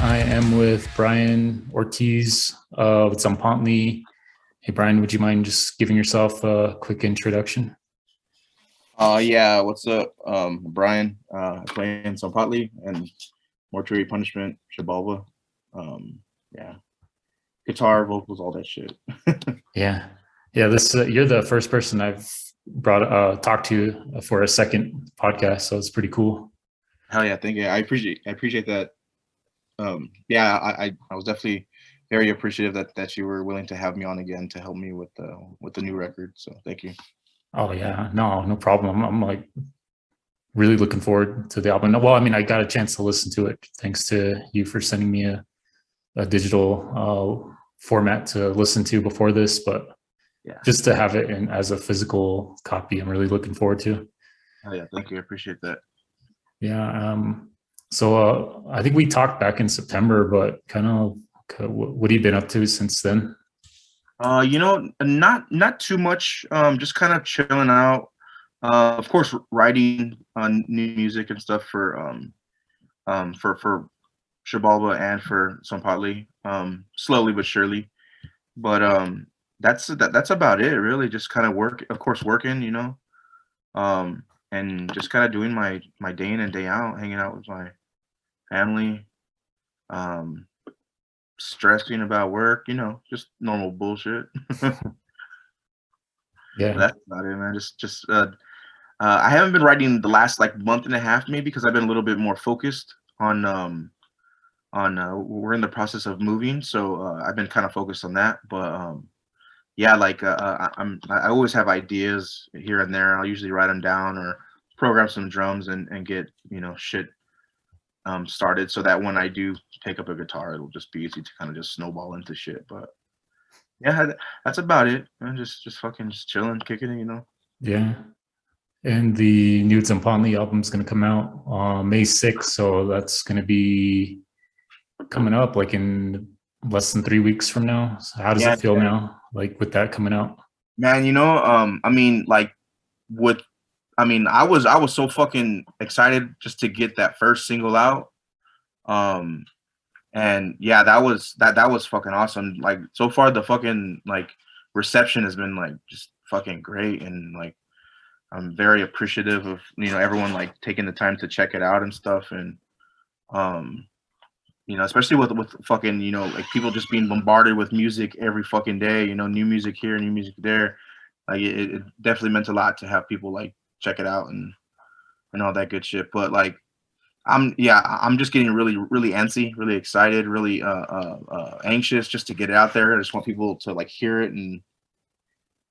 I am with Brian Ortiz of Tzompantli. Hey, Brian, would you mind just giving yourself a quick introduction? Yeah, what's up? Brian, playing Tzompantli and Mortuary Punishment, Shabalva. Yeah, guitar, vocals, all that shit. Yeah, yeah. This you're the first person I've brought talked to for a second podcast, so it's pretty cool. Hell yeah, thank you. I appreciate that. Yeah, I was definitely very appreciative that you were willing to have me on again to help me with the new record. So thank you. Oh yeah, no problem. I'm like really looking forward to the album. Well, I mean, I got a chance to listen to it thanks to you for sending me a digital format to listen to before this, but Yeah, just to have it in as a physical copy, I'm really looking forward to. hell yeah, thank you. I appreciate that. Yeah. So I think we talked back in September, but kind of what have you been up to since then? Not too much. Just kind of chilling out. Of course, writing on new music and stuff for Shabalba and for Tzompantli, slowly but surely. But that's about it, really. Just kind of work, of course, working, and just kind of doing my day in and day out, hanging out with my family, um, stressing about work, just normal bullshit. Yeah. That's about it, man. I haven't been writing the last like month and a half, maybe, because I've been a little bit more focused on we're in the process of moving, so I've been kind of focused on that. But yeah, like I always have ideas here and there. I'll usually write them down or program some drums and get shit started, so that when I do pick up a guitar, it'll just be easy to kind of just snowball into shit. But yeah, that's about it. I'm just fucking just chilling, kicking it. Yeah. And the new Tzompantli album is going to come out on May 6th. So that's going to be coming up like in less than 3 weeks from now. So how does Yeah, it feel now, like with that coming out? man. I mean, like with I was so fucking excited just to get that first single out. Um, and yeah, that was fucking awesome. Like so far, the fucking like reception has been like just fucking great, and like I'm very appreciative of everyone like taking the time to check it out and stuff, and um, especially with fucking like people just being bombarded with music every fucking day. New music here, new music there. Like it definitely meant a lot to have people like check it out and all that good shit. But like I'm just getting really really antsy, really excited, really anxious just to get it out there. I just want people to like hear it and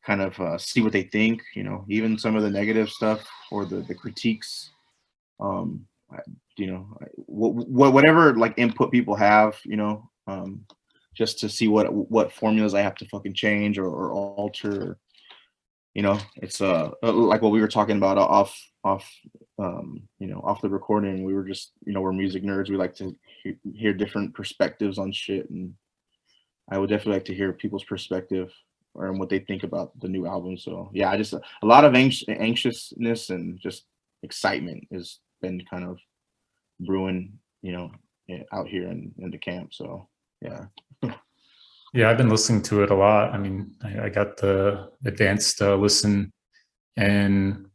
kind of see what they think. Even some of the negative stuff or the critiques. I, whatever like input people have, just to see what formulas I have to fucking change or alter. It's like what we were talking about off the recording. We were just we're music nerds. We like to hear different perspectives on shit, and I would definitely like to hear people's perspective or what they think about the new album. So yeah, I just a lot of anxiousness and just excitement has been kind of brewing, out here in the camp. So yeah. Yeah, I've been listening to it a lot. I mean, I got the advanced listen, and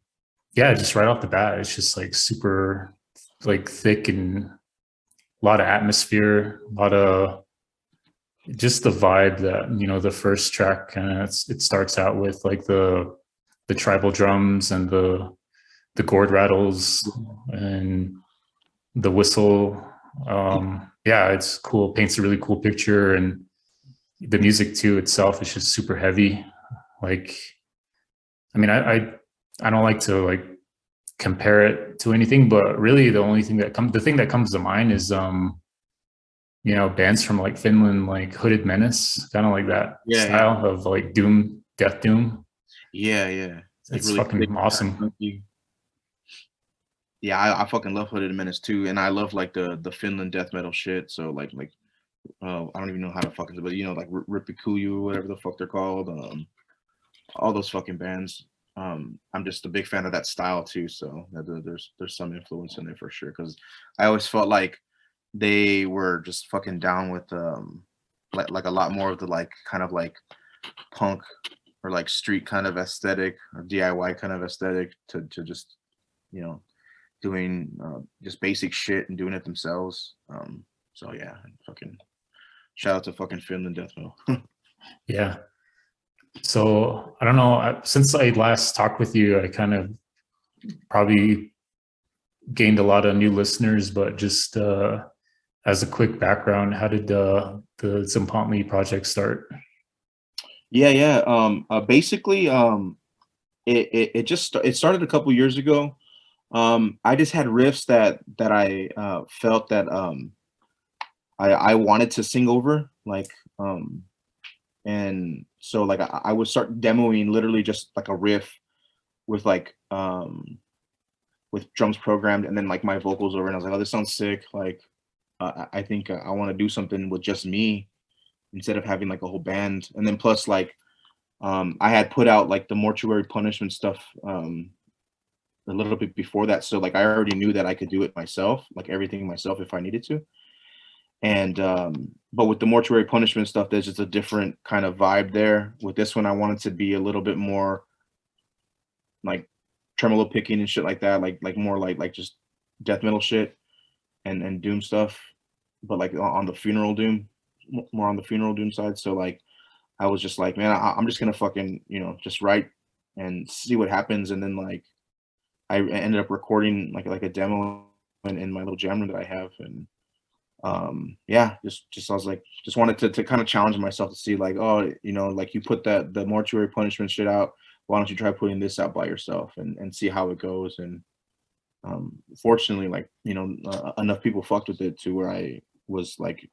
yeah, just right off the bat, it's just like super like thick and a lot of atmosphere, a lot of just the vibe that the first track kind of it starts out with like the tribal drums and the gourd rattles and the whistle. Yeah, it's cool. Paints a really cool picture, and the music too itself is just super heavy. Like, I mean, I don't like to like compare it to anything, but really the thing that comes to mind is bands from like Finland, like Hooded Menace, kind of like that Yeah, yeah, style of like doom, death doom. yeah. Like It's really thick, fucking awesome. funky. Yeah, I fucking love Hooded Menace too, and I love like the Finland death metal shit. So like I don't even know how to fucking, but like Ripikuyu or whatever the fuck they're called. All those fucking bands. I'm just a big fan of that style too. So there's some influence in there for sure. Because I always felt like they were just fucking down with like a lot more of the like kind of like punk or like street kind of aesthetic or DIY kind of aesthetic to just, you know, doing just basic shit and doing it themselves. So yeah, fucking shout out to fucking Finland death metal. Yeah. So I don't know. Since I last talked with you, I kind of probably gained a lot of new listeners, but just as a quick background, how did the Tzompantli project start? Yeah. Basically, it started a couple years ago. I just had riffs that I felt that I wanted to sing over, like, and so like I would start demoing literally just like a riff with like with drums programmed and then like my vocals over, and I was like, oh, this sounds sick. Like, I think I want to do something with just me instead of having like a whole band. And then plus like I had put out like the mortuary punishment stuff a little bit before that, so like I already knew that I could do it myself, like everything myself if I needed to. And but with the mortuary punishment stuff, there's just a different kind of vibe there. With this one, I wanted to be a little bit more like tremolo picking and shit like that, like more like just death metal shit and doom stuff, but like on the funeral doom, more on the funeral doom side. So like I was just like, man, I'm just gonna fucking, you know, just write and see what happens. And then like I ended up recording like a demo in my little jam room that I have. And yeah, just I was like, just wanted to kind of challenge myself to see like, oh, you know, like you put the mortuary punishment shit out, why don't you try putting this out by yourself and see how it goes. And fortunately, like, you know, enough people fucked with it to where I was like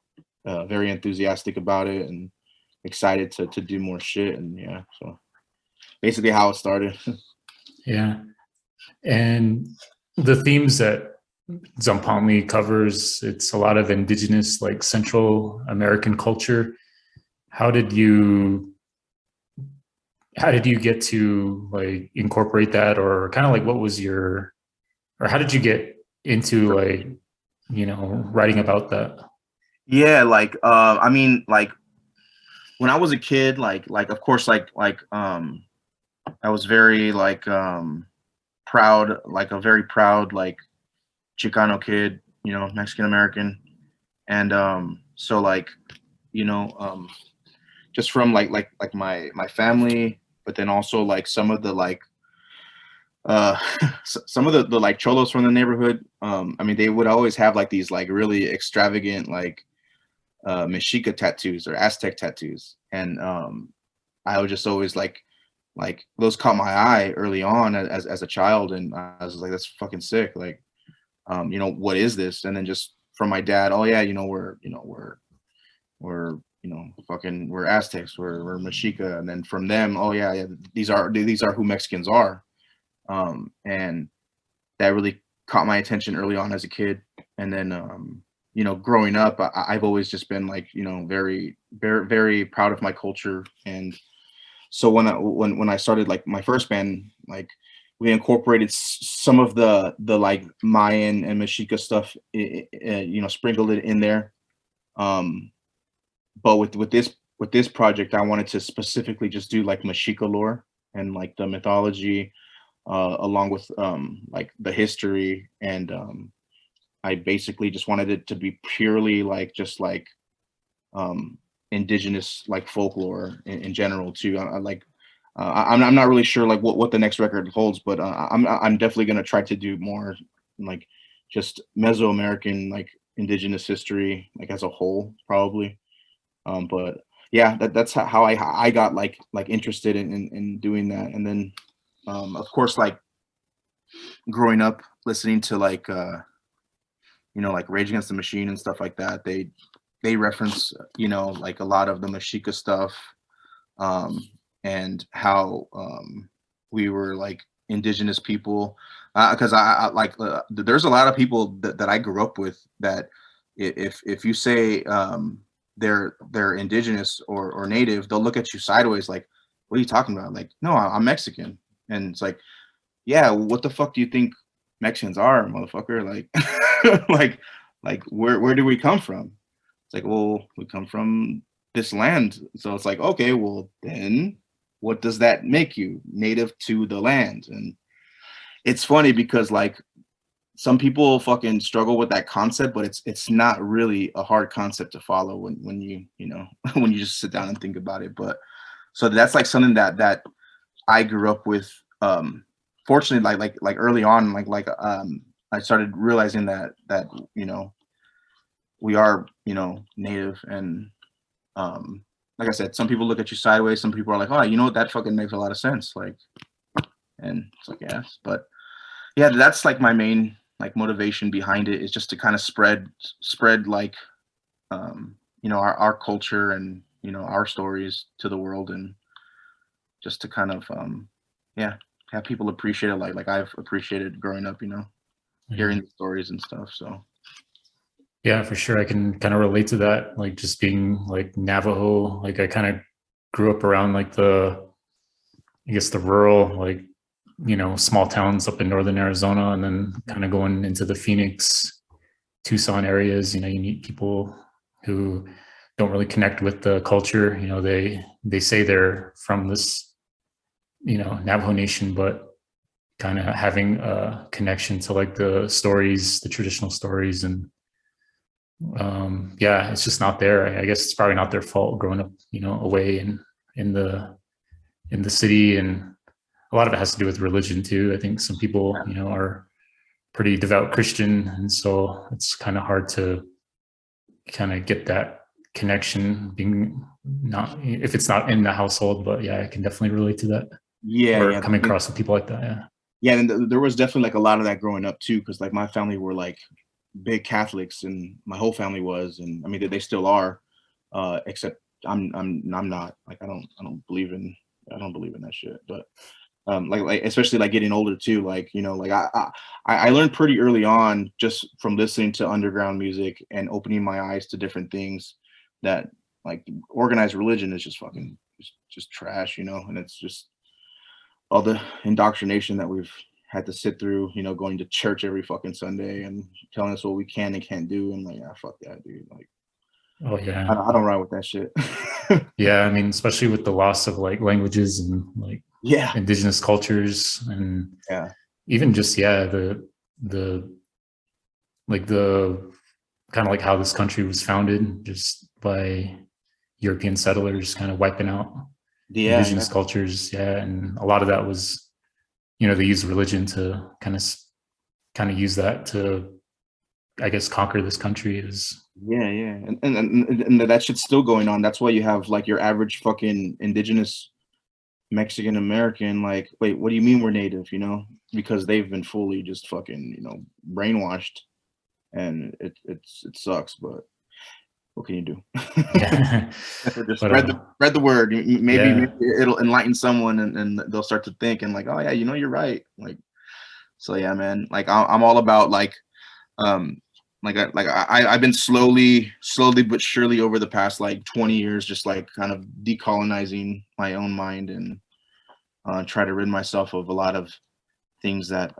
very enthusiastic about it and excited to do more shit. And yeah, so basically how it started. Yeah. And the themes that Tzompantli covers, it's a lot of indigenous, like Central American culture. How did you get to like incorporate that, or kind of like what was your, or how did you get into like, you know, writing about that? Yeah, like I mean, like when I was a kid, like of course, I was very like proud, like a very proud like Chicano kid, you know, Mexican American. And so like, you know, just from like my family, but then also like some of the like uh some of the like cholos from the neighborhood. I mean, they would always have like these like really extravagant like Mexica tattoos or Aztec tattoos. And I was just always like those caught my eye early on as a child. And I was like, that's fucking sick. Like, you know, what is this? And then just from my dad, oh yeah, you know, we're you know, fucking, we're Aztecs, we're Mexica. And then from them, oh yeah, these are who Mexicans are. And that really caught my attention early on as a kid. And then you know, growing up, I've always just been like, you know, very proud of my culture. And so when I started like my first band, like we incorporated some of the like Mayan and Mexica stuff, you know, sprinkled it in there. But with this project, I wanted to specifically just do like Mexica lore and like the mythology, along with like the history. And I basically just wanted it to be purely like just like indigenous like folklore in general too. I like I'm not really sure like what the next record holds, but I'm definitely gonna try to do more like just Mesoamerican like indigenous history like as a whole probably. But yeah, that's how I got like interested in doing that. And then of course like growing up listening to like you know, like Rage Against the Machine and stuff like that, they reference, you know, like a lot of the Mexica stuff, and how we were like indigenous people. Because I like there's a lot of people that I grew up with that if you say they're indigenous or native, they'll look at you sideways like, what are you talking about? Like, no, I'm Mexican. And it's like, yeah, what the fuck do you think Mexicans are, motherfucker? Like, like like where do we come from? It's like, well, we come from this land. So it's like, okay, well then what does that make you? Native to the land. And it's funny because like some people fucking struggle with that concept, but it's not really a hard concept to follow when you know when you just sit down and think about it. But so that's like something that I grew up with. Fortunately, like early on, I started realizing that you know we are, you know, native. And like I said, some people look at you sideways, some people are like, oh, you know what, that fucking makes a lot of sense, like. And it's like, yes, but yeah, that's like my main like motivation behind it, is just to kind of spread like you know our culture and you know our stories to the world, and just to kind of yeah, have people appreciate it like I've appreciated growing up, you know, Yeah. hearing the stories and stuff. So Yeah, for sure. I can kind of relate to that. Like just being like Navajo, like I kind of grew up around like I guess the rural, like, you know, small towns up in northern Arizona, and then kind of going into the Phoenix, Tucson areas. You know, you meet people who don't really connect with the culture. You know, they say they're from this, you know, Navajo Nation, but kind of having a connection to like the stories, the traditional stories. And yeah, it's just not there. I guess it's probably not their fault growing up, you know, away in the in the city. And a lot of it has to do with religion too. I think some people, you know, are pretty devout Christian, and so it's kind of hard to kind of get that connection being not, if it's not in the household. But yeah, I can definitely relate to that, yeah, or yeah, coming across with people like that. Yeah. yeah. And there was definitely like a lot of that growing up too, because like my family were like big Catholics, and my whole family was, and I mean they still are, except I'm not. Like I don't believe in that shit. But like especially like getting older too, like you know, like I learned pretty early on just from listening to underground music and opening my eyes to different things, that like organized religion is just fucking just trash, you know. And it's just all the indoctrination that we've had to sit through, you know, going to church every fucking Sunday and telling us what we can and can't do. And like, ah, fuck that, dude. Like, Oh yeah. I don't ride with that shit. Yeah, I mean, especially with the loss of like languages and like Yeah, indigenous cultures, and yeah, even just yeah, the like the kind of like how this country was founded just by European settlers kind of wiping out yeah, indigenous yeah, cultures. Yeah, and a lot of that was, you know, they use religion to kind of use that to, I guess, conquer this country. Is yeah, yeah. And that shit's still going on. That's why you have like your average fucking indigenous Mexican American, like, wait, what do you mean we're native? You know, because they've been fully just fucking, you know, brainwashed, and it sucks. But what can you do? yeah. Just But spread the word. Maybe yeah, it'll enlighten someone, and they'll start to think and like, oh yeah, you know, you're right. Like, so yeah, man. Like I'm all about like um I've been slowly but surely over the past like 20 years just like kind of decolonizing my own mind, and try to rid myself of a lot of things that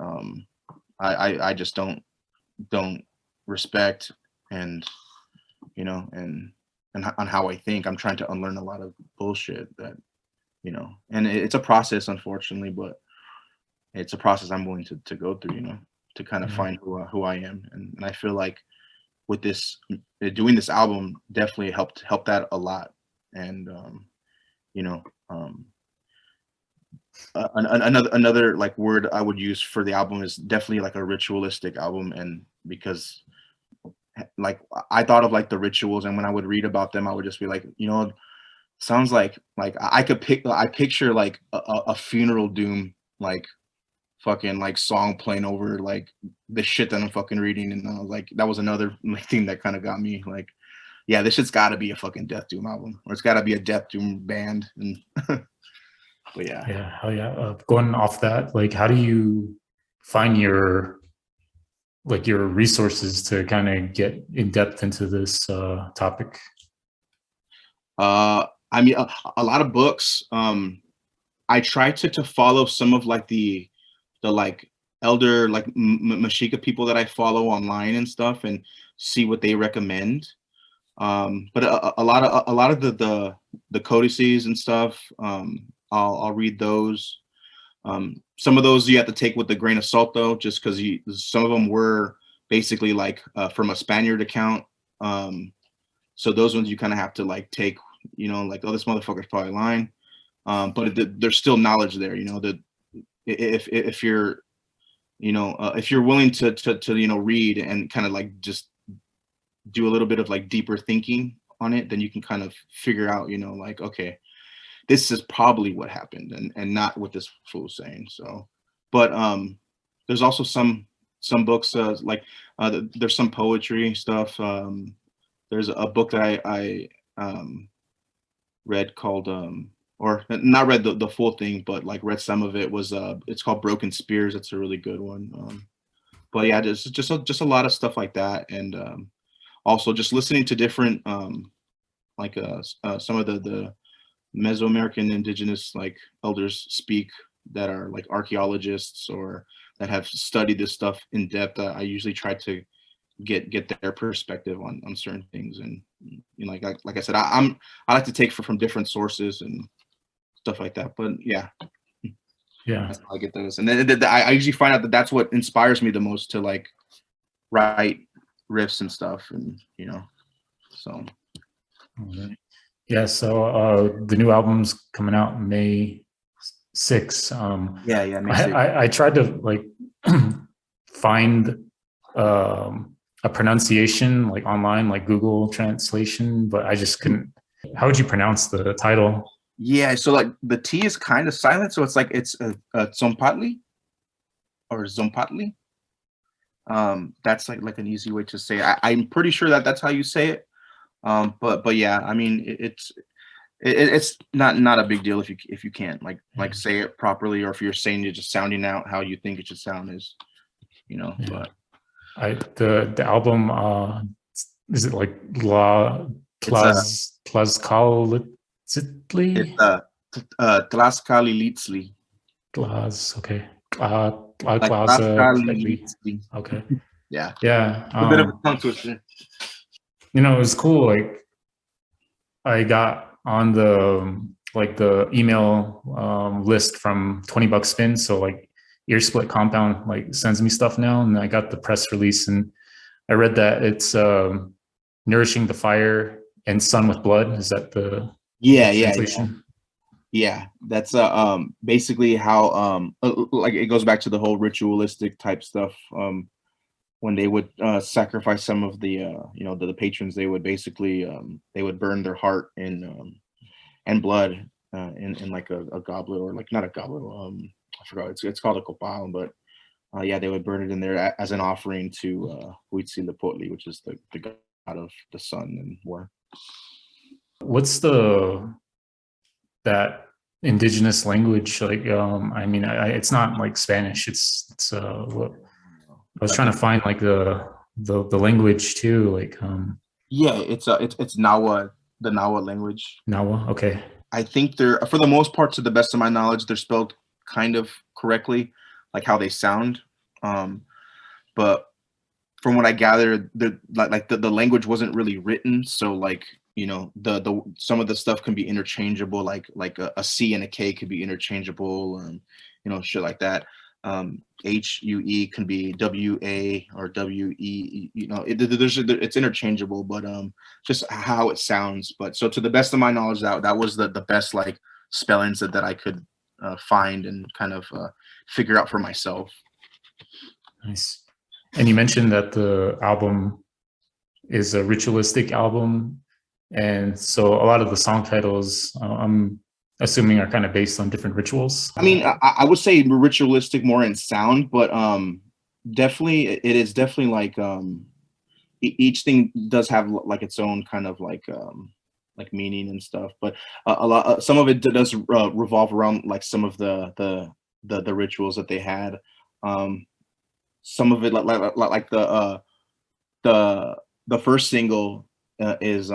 I just don't respect. And you know, on how I think, I'm trying to unlearn a lot of bullshit that, you know, and it's a process, unfortunately, but it's a process I'm willing to go through, you know, to kind of yeah, find who I am. And I feel like with this doing this album definitely helped that a lot. And you know, another like word I would use for the album is definitely like a ritualistic album. And because like I thought of like the rituals, and when I would read about them, I would just be like, you know, sounds like I picture like a funeral doom, like fucking like song playing over like the shit that I'm fucking reading. And I was like, that was another like, thing that kind of got me like, yeah, this shit's got to be a fucking death doom album, or it's got to be a death doom band. And but yeah. yeah, hell yeah. Going off that, like, how do you find your resources to kind of get in depth into this topic? I mean, a lot of books. I try to follow some of like the like elder like Mexica people that I follow online and stuff, and see what they recommend. But a lot of the codices and stuff, I'll read those. Some of those you have to take with a grain of salt though, just because some of them were basically like from a Spaniard account. So those ones you kind of have to like take, like, oh, this motherfucker's probably lying. But there's still knowledge there, that if you're, if you're willing to read and kind of like just do a little bit of like deeper thinking on it, then you can kind of figure out, like, okay, this is probably what happened and not what this fool's saying. So, but there's also some books like there's some poetry stuff. There's a book that I read called or not read the full thing, but like read some of it. Was it's called Broken Spears. It's a really good one. But yeah, just a lot of stuff like that, and also just listening to different like some of the Mesoamerican indigenous like elders speak that are like archaeologists or that have studied this stuff in depth. I usually try to get their perspective on certain things, and like I said, I like to take from different sources and stuff like that. But yeah, that's how I get those, and then I usually find out that that's what inspires me the most to like write riffs and stuff, and so. Right. Yeah, so the new album's coming out May 6th. Yeah, May 6th. I tried to like find a pronunciation like online, like Google translation, but I just couldn't. How would you pronounce the title? Yeah, so like the T is kind of silent, so it's like it's a Tzompantli or Tzompantli. That's like an easy way to say it. I'm pretty sure that that's how you say it. But yeah, I mean it's not a big deal if you can't like say it properly, or if you're saying it just sounding out how you think it should sound is, Yeah. But the album is it like Tlazcaltiliztli? It's Tlazcaltiliztli. Okay. Like Tlazcaltiliztli. Okay. Yeah. Yeah. A bit of a tongue twister. It was cool. Like I got on the email list from $20 Spin. So like Ear Split Compound like sends me stuff now, and I got the press release, and I read that it's Nourishing the Fire and Sun with Blood. Is that the translation? Yeah, that's basically how like it goes back to the whole ritualistic type stuff. When they would sacrifice some of the the patrons, they would basically they would burn their heart in and blood in like a goblet, or like not a goblet. I forgot, it's called a copal, but yeah, they would burn it in there as an offering to Huitzilopochtli, which is the god of the sun and war. What's that indigenous language like? I mean, it's not like Spanish. It's what I was trying to find like the language too. Like yeah, it's Nahua, the Nahua language. Nahua, okay. I think they're, for the most part, to the best of my knowledge, they're spelled kind of correctly, like how they sound. But from what I gathered, the language wasn't really written, so like the some of the stuff can be interchangeable, like a C and a K could be interchangeable, and shit like that. HUE can be WA or WE, it's interchangeable, but just how it sounds. But so to the best of my knowledge, that was the best like spellings that I could find and kind of figure out for myself. Nice. And you mentioned that the album is a ritualistic album, and so a lot of the song titles I'm assuming are kind of based on different rituals. I mean, I would say ritualistic more in sound, but definitely it is definitely like each thing does have like its own kind of like meaning and stuff. But a lot, some of it does revolve around like some of the rituals that they had. Some of it like the first single is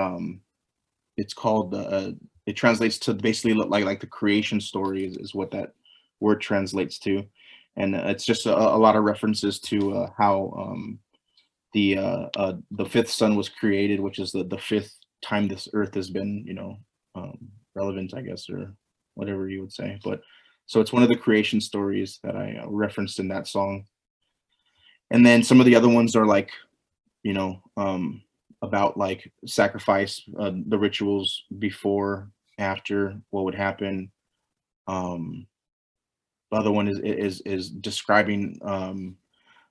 it's called it translates to basically like the creation story is what that word translates to. and it's just a lot of references to how the fifth sun was created, which is the fifth time this earth has been, relevant, I guess, or whatever you would say. But so it's one of the creation stories that I referenced in that song. And then some of the other ones are like, you know, about like sacrifice, the rituals before, after, what would happen. The other one is describing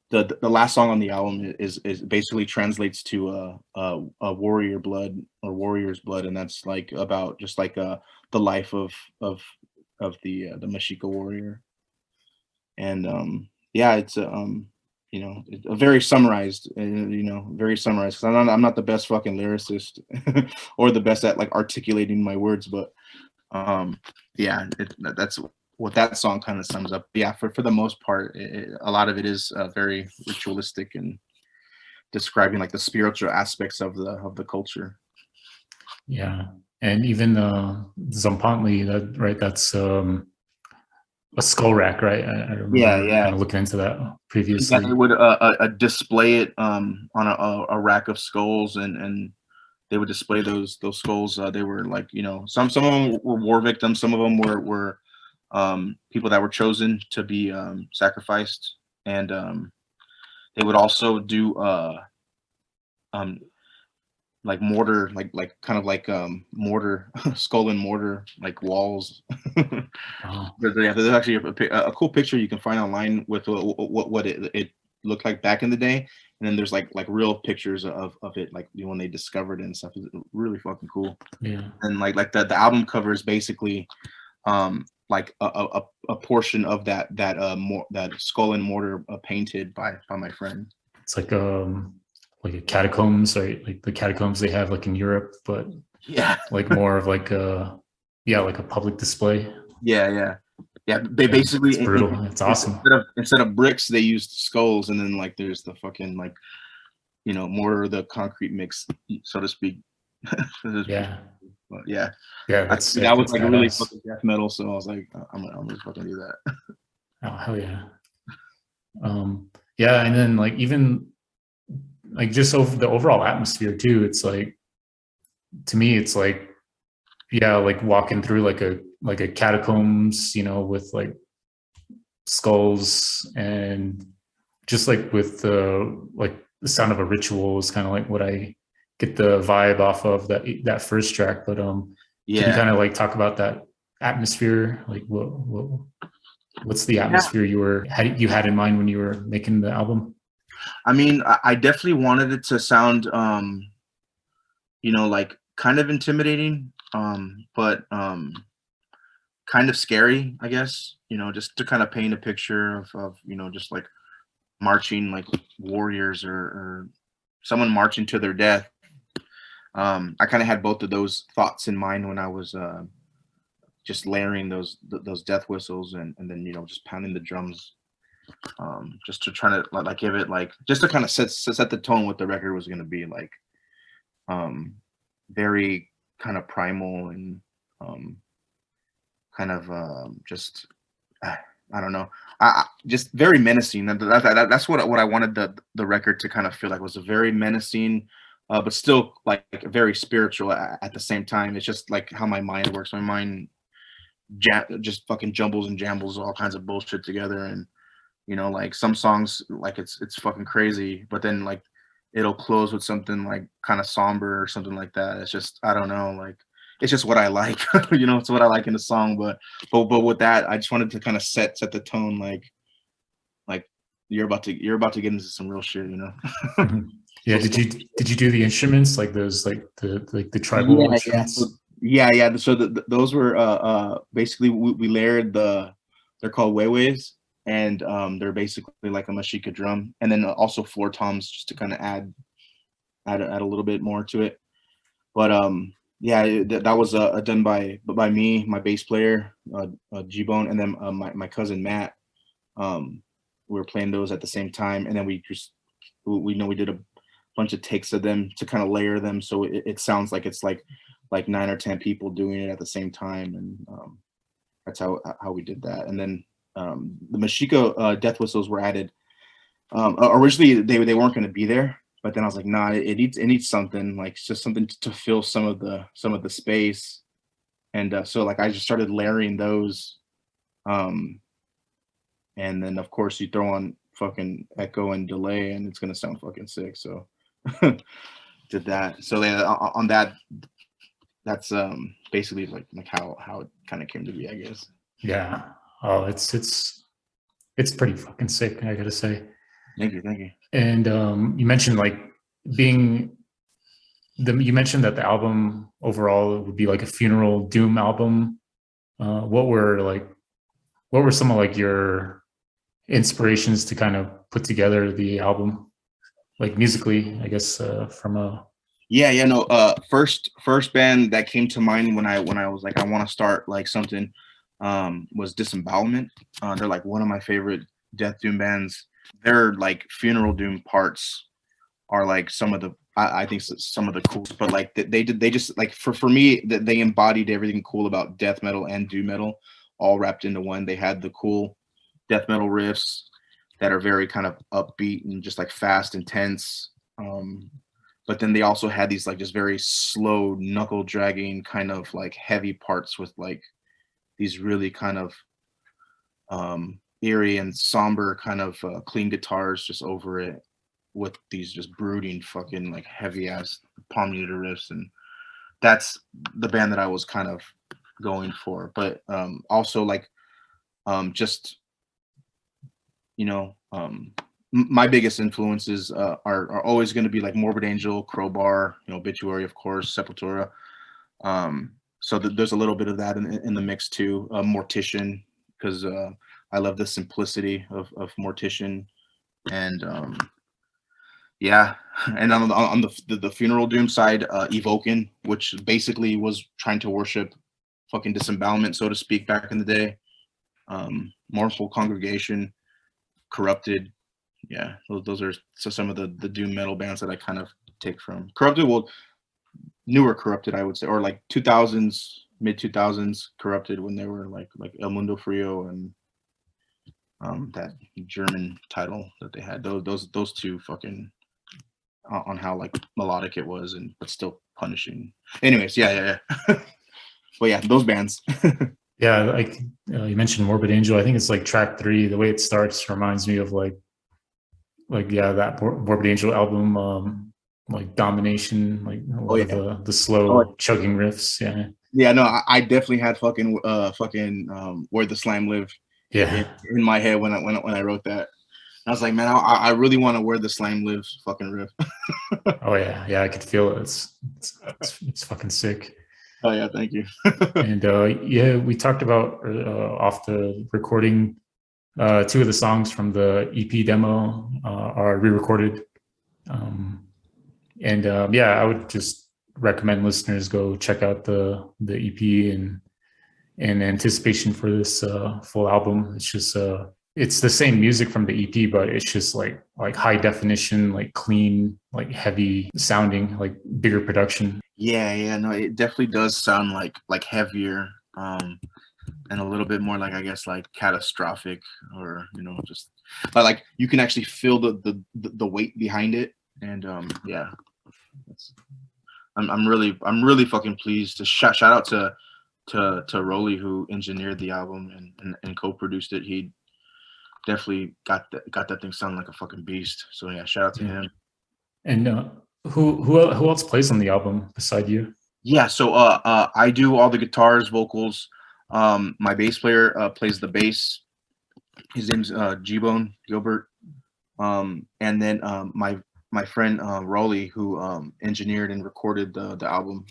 the last song on the album is basically translates to a warrior blood or warrior's blood, and that's like about just like the life of the Mexica warrior. And yeah, it's a very summarized, very summarized, because I'm not the best fucking lyricist or the best at like articulating my words, but yeah, that's what that song kind of sums up. Yeah, for the most part, a lot of it is very ritualistic and describing like the spiritual aspects of the culture. Yeah, and even Tzompantli, that right? That's a skull rack, right? I Yeah, remember yeah. kind of looking into that Yeah, they previously. would display it on a rack of skulls, and they would display those skulls. They were like, some of them were war victims, some of them were people that were chosen to be sacrificed, and they would also do um, like mortar, like kind of like mortar, skull and mortar, like walls. Wow. There's actually a cool picture you can find online with what it looked like back in the day, and then there's like real pictures of it, like when they discovered it and stuff. It's really fucking cool. Yeah. And like the album cover is basically like a portion of that skull and mortar painted by my friend. It's like a catacombs, right? Like the catacombs they have like in Europe, but Yeah, like more of like a yeah, like a public display. yeah. They Yeah, basically it's brutal. It's awesome. instead of bricks, they used skulls, and then like there's the fucking like mortar, the concrete mix, so to speak. Yeah. But yeah, Yeah, I that's think that was that's like really badass. fucking death metal, so I was like, I'm gonna fucking do that. Oh hell yeah. Yeah, and then like even like just over the overall atmosphere too, it's like to me it's like yeah, like walking through like a catacombs, with like skulls and just like with the sound of a ritual is kind of like what I get the vibe off of that first track. But can you Yeah, kind of like talk about that atmosphere? Like what's the yeah. atmosphere you had in mind when you were making the album? I mean, I definitely wanted it to sound, like kind of intimidating, but kind of scary, I guess. Just to kind of paint a picture of just like marching like warriors, or someone marching to their death. I kind of had both of those thoughts in mind when I was just layering those death whistles, and then just pounding the drums, just to try to like give it like just to kind of set the tone what the record was going to be like, very kind of primal and kind of just I don't know. Just very menacing. That's what I wanted the record to kind of feel like, was a very menacing, but still like very spiritual at the same time. It's just like how my mind works. My mind just fucking jumbles and jambles all kinds of bullshit together, and like some songs like it's fucking crazy, but then like it'll close with something like kind of somber or something like that. It's just, I don't know, like it's just what I like. It's what I like in the song. But with that, I just wanted to kind of set the tone, like you're about to get into some real shit. Mhm. Yeah, So did you do the instruments like those like the tribal yeah. instruments? Yeah. So those were basically we layered they're called ways, and they're basically like a mashika drum, and then also floor toms, just to kind of add a little bit more to it. But yeah, that was done by me, my bass player, G-Bone, and then my cousin Matt. We were playing those at the same time, and then we did a bunch of takes of them to kind of layer them, so it sounds like it's like 9 or 10 people doing it at the same time, and that's how we did that. And then the Mexica death whistles were added. Originally they weren't going to be there, but then I was like, nah, it needs something, like just something to fill some of the space. And so like I just started layering those. And then of course you throw on fucking echo and delay and it's gonna sound fucking sick. So did that. So on that, that's basically like how it kind of came to be, I guess. Yeah. Oh, it's pretty fucking sick, I gotta say. Thank you. And you mentioned like being you mentioned that the album overall would be like a funeral doom album. What were some of like your inspirations to kind of put together the album, like musically, I guess, from a no, first band that came to mind when I was like I want to start like something was Disembowelment. They're like one of my favorite death doom bands. Their like funeral doom parts are like some of the I think some of the coolest, but like they just like for me that they embodied everything cool about death metal and doom metal all wrapped into one. They had the cool death metal riffs that are very kind of upbeat and just like fast and tense. But then they also had these like just very slow knuckle dragging kind of like heavy parts with like these really kind of eerie and somber kind of clean guitars just over it with these just brooding fucking like heavy ass palm muter riffs. And that's the band that I was kind of going for. But also like just my biggest influences are always going to be like Morbid Angel, Crowbar, Obituary, of course, Sepultura. So there's a little bit of that in the mix too. Mortician, because I love the simplicity of Mortician, and yeah, and on the funeral doom side, Evoken, which basically was trying to worship fucking disembowelment, so to speak, back in the day. Mournful Congregation, Corrupted. Yeah, those are some of the doom metal bands that I kind of take from. Corrupted, well, newer Corrupted, I would say, or like 2000s, mid 2000s Corrupted, when they were like El Mundo Frio and that German title that they had. Those two fucking on how like melodic it was and but still punishing. Anyways, yeah. But yeah, those bands. Yeah, like you mentioned Morbid Angel. I think it's like track 3. The way it starts reminds me of like yeah, that Morbid Angel album, like Domination, like a lot of the slow chugging riffs. Yeah, no, I definitely had fucking Where the Slam Live in my head when I wrote that. I was like, man, I really want to Where the Slam Live fucking riff. Oh yeah, I could feel it. It's fucking sick. Oh yeah, thank you. And yeah, we talked about off the recording. 2 of the songs from the EP demo are re-recorded. Yeah, I would just recommend listeners go check out the EP and in anticipation for this full album. It's just it's the same music from the EP, but it's just like high definition, like clean, like heavy sounding, like bigger production. Yeah, no, it definitely does sound like heavier. And a little bit more like, I guess, like catastrophic, or just like you can actually feel the weight behind it. And yeah, I'm really fucking pleased. To shout out to Rolly, who engineered the album and co-produced it. He definitely got that thing sounding like a fucking beast. So yeah, shout out to him. And who else plays on the album beside you? Yeah, so I do all the guitars, vocals. My bass player plays the bass. His name's G-Bone Gilbert. And then my friend Rolly, who engineered and recorded the album,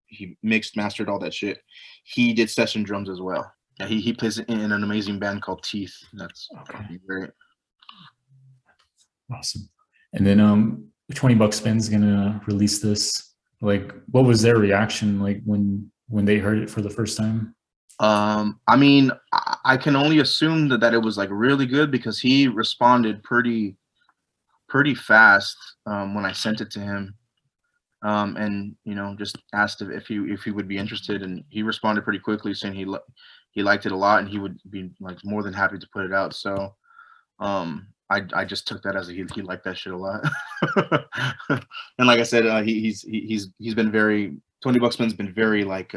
he mixed, mastered all that shit. He did session drums as well. Yeah, he plays in an amazing band called Teeth. That's great. Awesome. And then 20 Buck Spin's gonna release this. Like, what was their reaction like when they heard it for the first time? I mean, I can only assume that it was like really good, because he responded pretty fast when I sent it to him. and just asked if he would be interested, and he responded pretty quickly saying he liked it a lot and he would be like more than happy to put it out. So I just took that as he liked that shit a lot. And like I said, he's been very Tony Buxman's been very like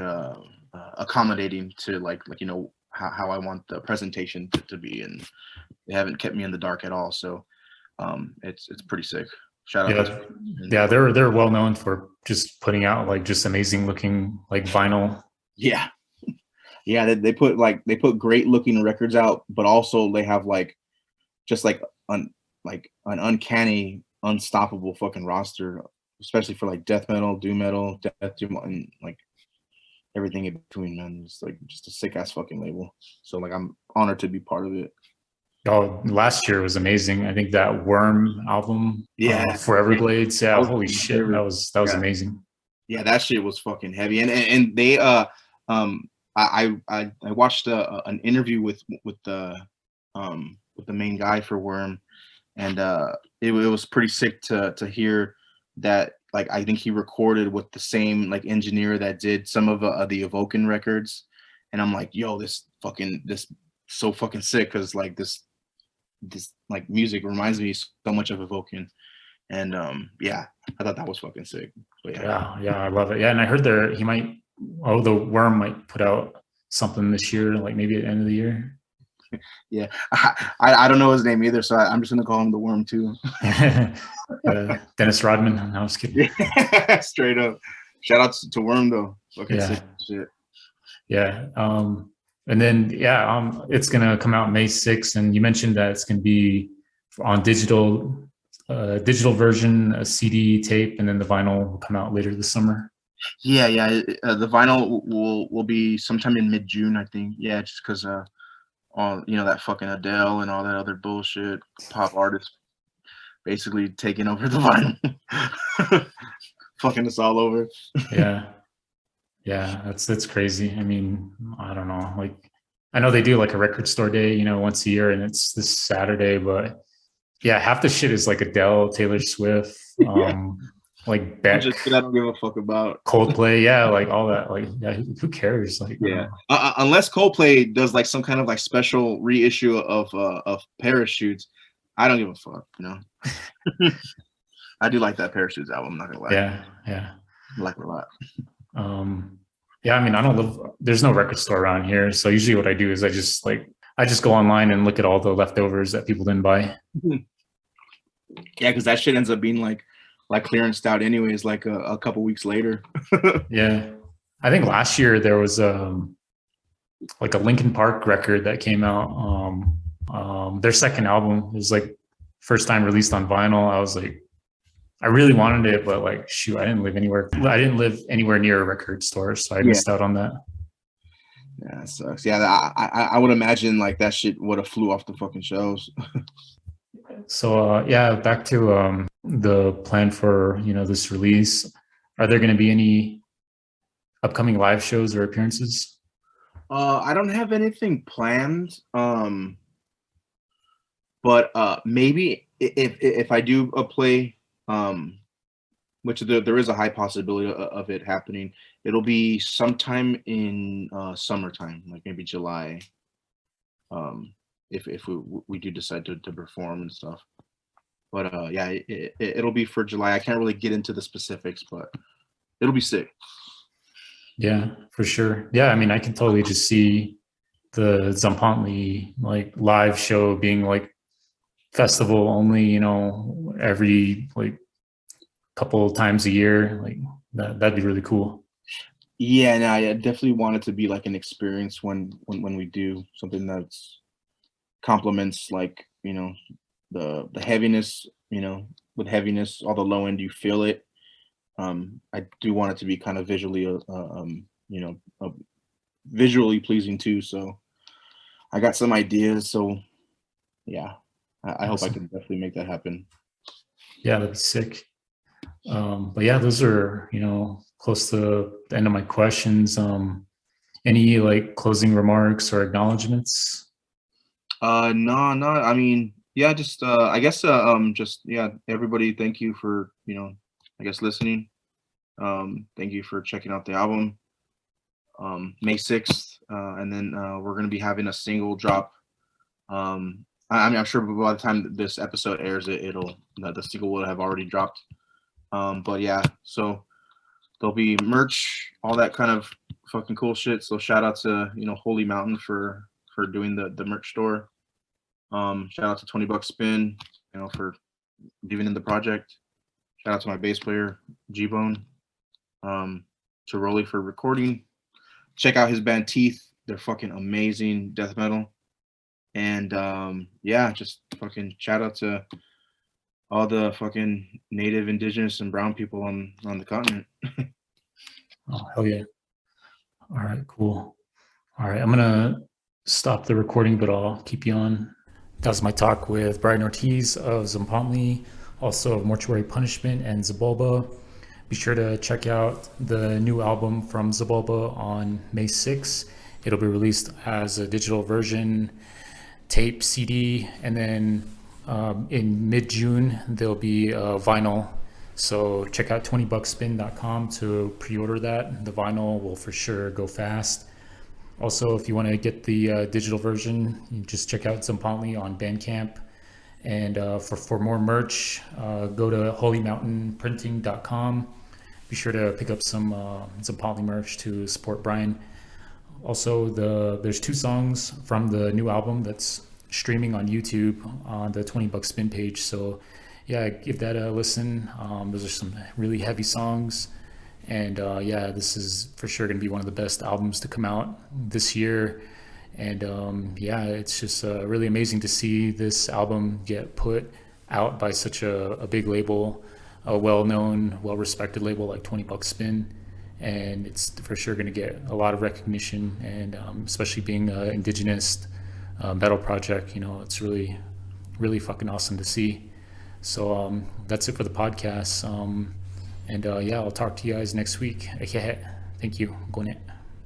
accommodating to like how I want the presentation to be, and they haven't kept me in the dark at all. So it's pretty sick. Shout out Yeah, to yeah, they're well known for just putting out like just amazing looking like vinyl. yeah. Yeah, they put great looking records out, but also they have like just like an uncanny, unstoppable fucking roster, especially for like death metal, doom metal, death doom, and like everything in between. Man, it's like just a sick ass fucking label. So like I'm honored to be part of it. Oh, last year was amazing. I think that Worm album, Yeah, for Everglades. Yeah, that holy was my shit, favorite. that was Yeah, amazing. yeah, that shit was fucking heavy. And they um I watched an interview with the main guy for Worm, and it was pretty sick to hear that. Like I think he recorded with the same like engineer that did some of the Evoken records, and I'm like, yo, this so fucking sick, because like this like music reminds me so much of Evoken, and yeah, I thought that was fucking sick. But yeah. Yeah, I love it. Yeah, and I heard the Worm might put out something this year, like maybe at the end of the year. Yeah, I don't know his name either, so I'm just gonna call him the Worm too. Dennis Rodman. No, I was kidding. Yeah, straight up. Shout out to Worm though. Fucking Yeah, sick shit. yeah. And then it's gonna come out May 6th, and you mentioned that it's gonna be on digital version, a CD tape, and then the vinyl will come out later this summer. Yeah, yeah. The vinyl will be sometime in mid-June, I think. Yeah, just because all that fucking Adele and all that other bullshit pop artists basically taking over the vinyl, fucking us all over. Yeah, yeah, that's crazy. I mean, I don't know. Like, I know they do like a record store day, once a year, and it's this Saturday. But yeah, half the shit is like Adele, Taylor Swift, Yeah, like bunch of Beck, shit I don't give a fuck about. Coldplay. Yeah, like all that. Like, yeah, who cares? Like, I don't Yeah, know. unless Coldplay does like some kind of like special reissue of Parachutes, I don't give a fuck. I do like that Parachutes album. I'm not gonna lie, Yeah, yeah. I like it a lot. Yeah, I mean, I don't live. There's no record store around here, so usually what I do is I just go online and look at all the leftovers that people didn't buy. Yeah, because that shit ends up being like clearanced out anyways, like a couple weeks later. Yeah, I think last year there was like a Linkin Park record that came out. Their second album was like first time released on vinyl. I was like, I really wanted it, but like, shoot, I didn't live anywhere. I didn't live anywhere near a record store, so I Yeah, missed out on that. yeah, that sucks. Yeah, I would imagine like that shit would have flew off the fucking shelves. So yeah, back to the plan for this release. Are there going to be any upcoming live shows or appearances? I don't have anything planned. But maybe if I do a play, which there is a high possibility of it happening, it'll be sometime in summertime, like maybe July. If we do decide to perform and stuff. But yeah, it'll be for July. I can't really get into the specifics, but it'll be sick. Yeah, for sure. Yeah, I mean, I can totally just see the Tzompantli like live show being like festival only, every like couple of times a year. Like that'd be really cool. Yeah, no, I definitely want it to be like an experience when we do something that's complements like the heaviness, with heaviness, all the low end, you feel it. I do want it to be kind of visually pleasing too. So I got some ideas. So yeah, I hope I Awesome. can definitely make that happen. Yeah, that'd be sick. But yeah, those are close to the end of my questions. Any like closing remarks or acknowledgments? No. I mean, yeah, just I guess just yeah, everybody, thank you for I guess listening. Thank you for checking out the album. May 6th, and then we're gonna be having a single drop. I mean, I'm sure by the time this episode airs, the single will have already dropped. But yeah, so there'll be merch, all that kind of fucking cool shit. So shout out to Holy Mountain for doing the merch store. Shout out to $20 Spin, for giving in the project. Shout out to my bass player G Bone, to Rolly for recording. Check out his band Teeth. They're fucking amazing death metal. And yeah, just fucking shout out to all the fucking native, indigenous, and brown people on the continent. Oh, hell yeah. All right, cool. All right, I'm gonna stop the recording, but I'll keep you on. That was my talk with Brian Ortiz of Tzompantli, also of Mortuary Punishment and Zabulba. Be sure to check out the new album from Zabulba on May 6th. It'll be released as a digital version, tape, CD, and then in mid-June there'll be vinyl. So check out 20buckspin.com to pre-order that. The vinyl will for sure go fast. Also, if you want to get the digital version, you just check out Tzompantli on Bandcamp. And for more merch, go to holymountainprinting.com. Be sure to pick up some Tzompantli merch to support Brian. Also, there's 2 songs from the new album that's streaming on YouTube on the 20 Spin page. So yeah, give that a listen. Those are some really heavy songs. And yeah, this is for sure going to be one of the best albums to come out this year. And yeah, it's just really amazing to see this album get put out by such a big label, a well-known, well-respected label like 20 Spin. And it's for sure going to get a lot of recognition, and especially being an indigenous metal project, it's really, really fucking awesome to see. So that's it for the podcast. And yeah, I'll talk to you guys next week. Thank you. Go net.